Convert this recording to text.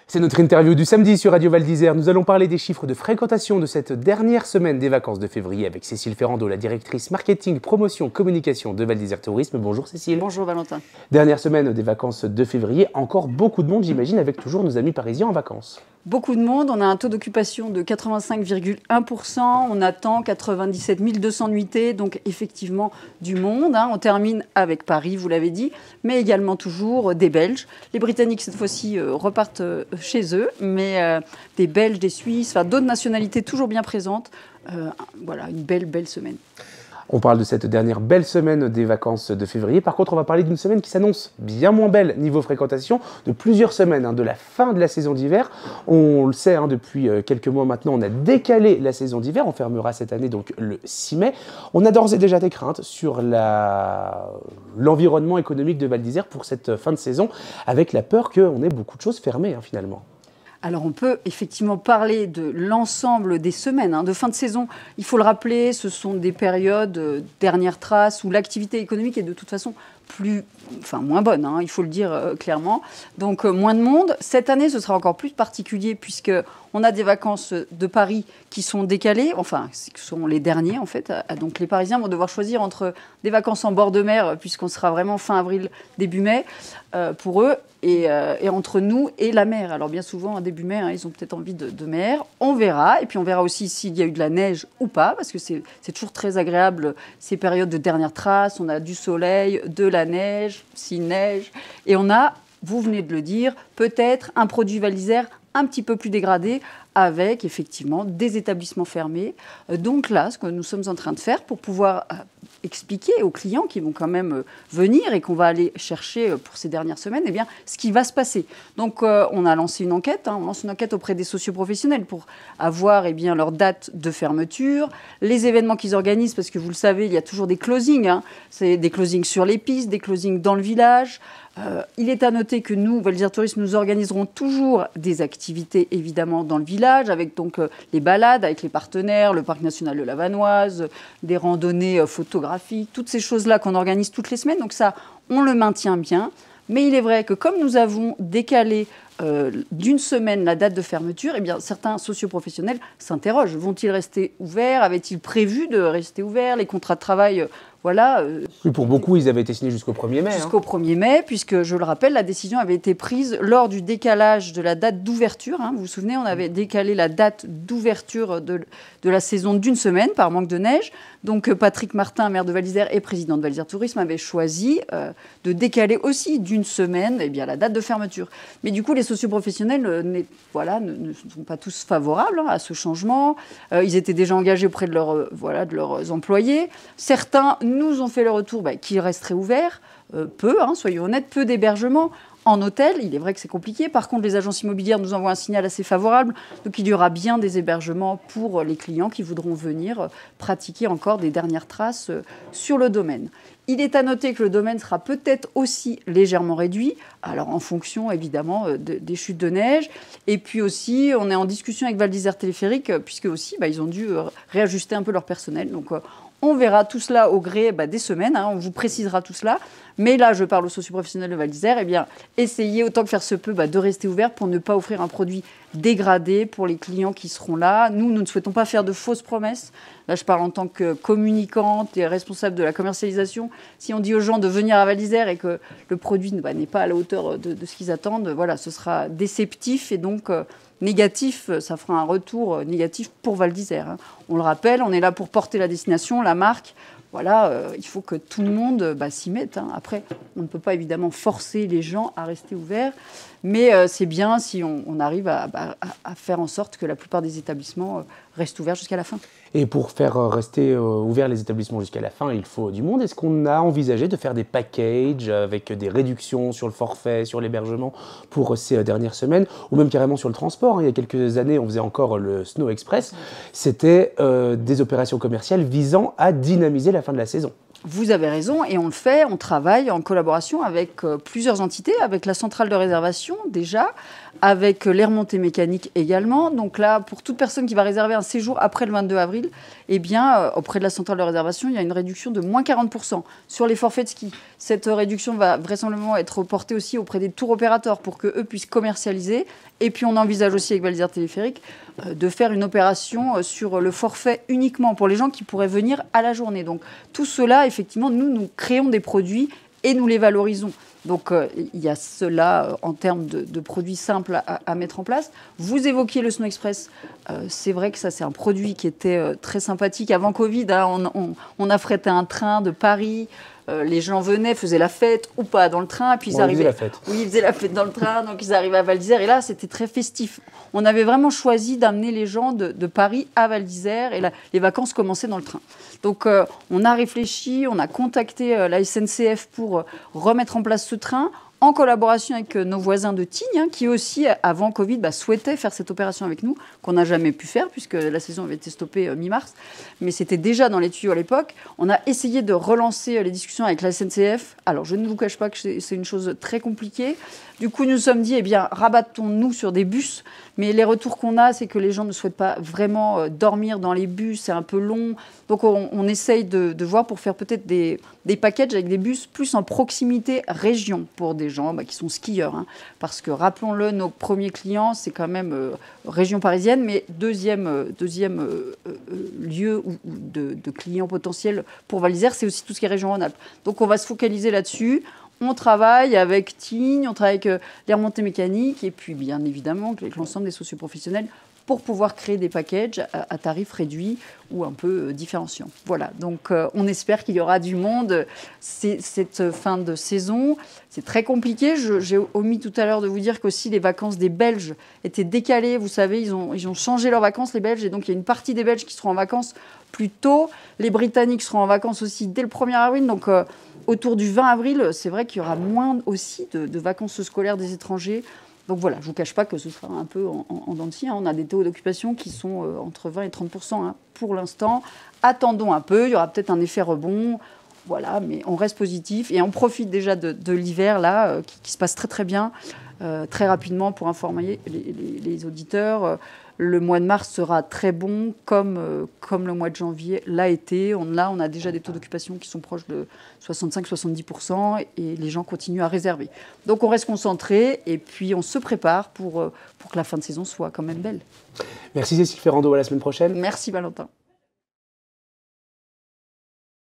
C'est notre interview du samedi sur Radio Val d'Isère. Nous allons parler des chiffres de fréquentation de cette dernière semaine des vacances de février avec Cécile Ferrando, la directrice marketing, promotion, communication de Val d'Isère Tourisme. Bonjour Cécile. Bonjour Valentin. Dernière semaine des vacances de février, encore beaucoup de monde j'imagine avec toujours nos amis parisiens en vacances. Beaucoup de monde, on a un taux d'occupation de 85,1%, on attend 97 200 nuitées, donc effectivement du monde. On termine avec Paris, vous l'avez dit, mais également toujours des Belges. Les Britanniques cette fois-ci repartent chez eux, mais des Belges, des Suisses, d'autres nationalités toujours bien présentes. Voilà, une belle semaine. On parle de cette dernière belle semaine des vacances de février. Par contre, on va parler d'une semaine qui s'annonce bien moins belle niveau fréquentation de plusieurs semaines, de la fin de la saison d'hiver. On le sait, depuis quelques mois maintenant, on a décalé la saison d'hiver. On fermera cette année donc le 6 mai. On a d'ores et déjà des craintes sur l'environnement économique de Val d'Isère pour cette fin de saison, avec la peur qu'on ait beaucoup de choses fermées finalement. Alors on peut effectivement parler de l'ensemble des semaines de fin de saison. Il faut le rappeler, ce sont des périodes dernière trace où l'activité économique est de toute façon moins bonne, il faut le dire clairement. Donc moins de monde. Cette année, ce sera encore plus particulier puisqu'on a des vacances de Paris qui sont décalées, ce sont les derniers en fait. Donc les Parisiens vont devoir choisir entre des vacances en bord de mer, puisqu'on sera vraiment fin avril, début mai, pour eux, et entre nous et la mer. Alors bien souvent, début mai, ils ont peut-être envie de mer. On verra, et puis on verra aussi s'il y a eu de la neige ou pas, parce que c'est toujours très agréable ces périodes de dernière trace. On a du soleil, de la neige, s'il neige, et on a, vous venez de le dire, peut-être un produit Val d'Isère un petit peu plus dégradé, avec effectivement des établissements fermés. Donc là, ce que nous sommes en train de faire pour pouvoir expliquer aux clients qui vont quand même venir et qu'on va aller chercher pour ces dernières semaines, ce qui va se passer. Donc on a lancé une enquête, on lance une enquête auprès des socioprofessionnels pour avoir leur date de fermeture, les événements qu'ils organisent, parce que vous le savez, il y a toujours des closings, c'est des closings sur les pistes, des closings dans le village. Il est à noter que nous, Val d'Isère Tourisme, nous organiserons toujours des activités évidemment dans le village, avec donc les balades avec les partenaires, le parc national de la Vanoise, des randonnées photographiques, toutes ces choses-là qu'on organise toutes les semaines. Donc ça, on le maintient bien. Mais il est vrai que comme nous avons décalé d'une semaine la date de fermeture, certains socioprofessionnels s'interrogent. Vont-ils rester ouverts? Avaient-ils prévu de rester ouverts? Les contrats de travail, Oui, pour beaucoup, ils avaient été signés jusqu'au 1er mai. Jusqu'au 1er mai, puisque, je le rappelle, la décision avait été prise lors du décalage de la date d'ouverture. Vous vous souvenez, on avait décalé la date d'ouverture de la saison d'une semaine par manque de neige. Donc Patrick Martin, maire de Val d'Isère et président de Val d'Isère Tourisme, avait choisi de décaler aussi d'une semaine la date de fermeture. Mais du coup, les socioprofessionnels ne sont pas tous favorables à ce changement. Ils étaient déjà engagés auprès de leurs employés. Certains nous ont fait le retour qu'ils resteraient ouverts. Soyons honnêtes, peu d'hébergements. En hôtel, il est vrai que c'est compliqué. Par contre, les agences immobilières nous envoient un signal assez favorable. Donc, il y aura bien des hébergements pour les clients qui voudront venir pratiquer encore des dernières traces sur le domaine. Il est à noter que le domaine sera peut-être aussi légèrement réduit, alors en fonction évidemment des chutes de neige. Et puis aussi, on est en discussion avec Val d'Isère Téléphérique, puisque aussi ils ont dû réajuster un peu leur personnel. Donc, on verra tout cela au gré des semaines, on vous précisera tout cela. Mais là, je parle aux socioprofessionnels de Val d'Isère, essayez autant que faire se peut de rester ouvert pour ne pas offrir un produit dégradé pour les clients qui seront là. Nous ne souhaitons pas faire de fausses promesses. Là, je parle en tant que communicante et responsable de la commercialisation. Si on dit aux gens de venir à Val d'Isère et que le produit n'est pas à la hauteur de ce qu'ils attendent, ce sera déceptif et donc négatif. Ça fera un retour négatif pour Val d'Isère. On le rappelle, on est là pour porter la destination, la marque. Il faut que tout le monde s'y mette. Après, on ne peut pas évidemment forcer les gens à rester ouverts, mais c'est bien si on arrive à faire en sorte que la plupart des établissements restent ouverts jusqu'à la fin. Et pour faire rester ouverts les établissements jusqu'à la fin, il faut du monde. Est-ce qu'on a envisagé de faire des packages avec des réductions sur le forfait, sur l'hébergement pour ces dernières semaines, ou même carrément sur le transport? Il y a quelques années, on faisait encore le Snow Express. C'était des opérations commerciales visant à dynamiser la fin de la saison. Vous avez raison, et on le fait, on travaille en collaboration avec plusieurs entités, avec la centrale de réservation déjà, avec les remontées mécaniques également. Donc là, pour toute personne qui va réserver un séjour après le 22 avril, eh bien, auprès de la centrale de réservation, il y a une réduction de moins 40% sur les forfaits de ski. Cette réduction va vraisemblablement être portée aussi auprès des tours opérateurs pour qu'eux puissent commercialiser. Et puis on envisage aussi avec Val d'Isère Téléphérique de faire une opération sur le forfait uniquement pour les gens qui pourraient venir à la journée. Donc tout cela, effectivement, nous créons des produits et nous les valorisons. Donc il y a cela en termes de produits simples à mettre en place. Vous évoquiez le Snow Express. C'est vrai que ça, c'est un produit qui était très sympathique. Avant Covid, hein, on affrètait un train de Paris. Les gens venaient, faisaient la fête ou pas dans le train, et puis ils arrivaient. Ils faisaient la fête. Oui, ils faisaient la fête dans le train, donc ils arrivaient à Val d'Isère, et là c'était très festif. On avait vraiment choisi d'amener les gens de Paris à Val d'Isère, et les vacances commençaient dans le train. Donc on a réfléchi, on a contacté la SNCF pour remettre en place ce train, en collaboration avec nos voisins de Tignes, hein, qui aussi, avant Covid, souhaitaient faire cette opération avec nous, qu'on n'a jamais pu faire, puisque la saison avait été stoppée mi-mars. Mais c'était déjà dans les tuyaux à l'époque. On a essayé de relancer les discussions avec la SNCF. Alors, je ne vous cache pas que c'est une chose très compliquée. Du coup, nous nous sommes dit, eh bien, rabattons-nous sur des bus. Mais les retours qu'on a, c'est que les gens ne souhaitent pas vraiment dormir dans les bus. C'est un peu long. Donc, on essaye de voir pour faire peut-être des packages avec des bus plus en proximité région pour des gens qui sont skieurs. Hein. Parce que, rappelons-le, nos premiers clients, c'est quand même région parisienne, mais deuxième lieu de clients potentiels pour Val d'Isère, c'est aussi tout ce qui est région Rhône-Alpes. Donc, on va se focaliser là-dessus. On travaille avec Tignes, on travaille avec les remontées mécaniques et puis bien évidemment avec l'ensemble des socioprofessionnels pour pouvoir créer des packages à tarifs réduits ou un peu différenciants. Voilà, donc on espère qu'il y aura du monde cette fin de saison. C'est très compliqué. J'ai omis tout à l'heure de vous dire qu'aussi les vacances des Belges étaient décalées. Vous savez, ils ont changé leurs vacances, les Belges, et donc il y a une partie des Belges qui seront en vacances plus tôt. Les Britanniques seront en vacances aussi dès le 1er avril, donc autour du 20 avril, c'est vrai qu'il y aura moins aussi de vacances scolaires des étrangers. Donc voilà, je ne vous cache pas que ce sera un peu en dents de scie. Hein. On a des taux d'occupation qui sont entre 20 et 30% hein, pour l'instant. Attendons un peu, il y aura peut-être un effet rebond. Voilà, mais on reste positif et on profite déjà de l'hiver là, qui se passe très très bien, très rapidement pour informer les auditeurs. Le mois de mars sera très bon, comme le mois de janvier l'a été. On a déjà des taux d'occupation qui sont proches de 65-70% et les gens continuent à réserver. Donc on reste concentré et puis on se prépare pour que la fin de saison soit quand même belle. Merci Cécile Ferrando, à la semaine prochaine. Merci Valentin.